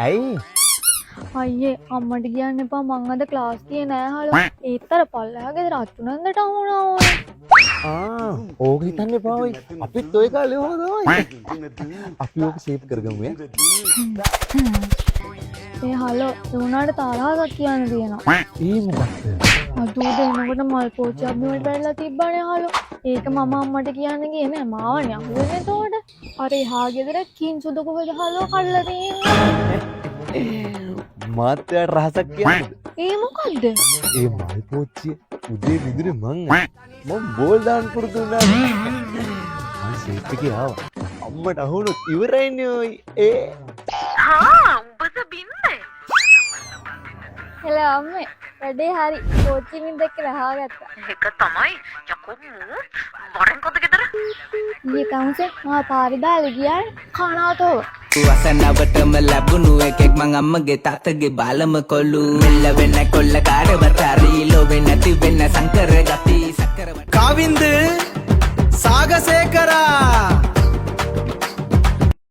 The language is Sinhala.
ඇයි අයියේ අම්මට කියන්න එපා මං අද ක්ලාස් ගියේ නෑ හලෝ. ඒත්තර පල්ලෙහා ගෙදර අච්චුනන්දට වුණා ඕනේ. ඕක හිතන්න එපා ඔයි අපිත් ඔය කාලේ ඔහොම තමයි අපි ඕක සේව් කරගමු ඈ ඒ හලෝ දුනාට තරහක් කියන්න තියෙනවා. ඒ මොකක්ද අදෝද එනකොට මල් පෝච්චියක් බිමට වැටලා තිබ්බනේ හලෝ. ඒක මම අම්මට කියන්න ගියේ නෑ මාවනේ අහුවෙන්නේ එතකොට. අර එහා ගෙදර කිංසුදු කොහෙද හලෝ කල්ලා තියෙන්නේ. මාත්‍යාට රහසක් කියන්නේ ඒ මොකද්ද? ඒ මල් පෝච්චිය උදේ විදුරේ මං බෝල් දාන්න පුරුදු වුණා මං සේව් එකේ ආවා අම්මට අහුණොත් ඉවරයිනේ ඔයි ඒ උඹද බින්නේ හෙල අම්මේ වැඩේ හරි කෝච්චියෙන් දැක්ක රහාගත්තා. එක තමයි යකෝ වරෙන් කොද ගෙදර ඊයේ තමුසේ මා පාරේ දාලා ගියා කනාතෝ. වසනවටම ලැබුණු එකෙක් මං අම්මගේ තාත්තගේ බාලම කොල්ලු මෙල්ල වෙන්න කොල්ල කාරවත් හරි ලෝ වෙන්න නැති වෙන්න සංකරගත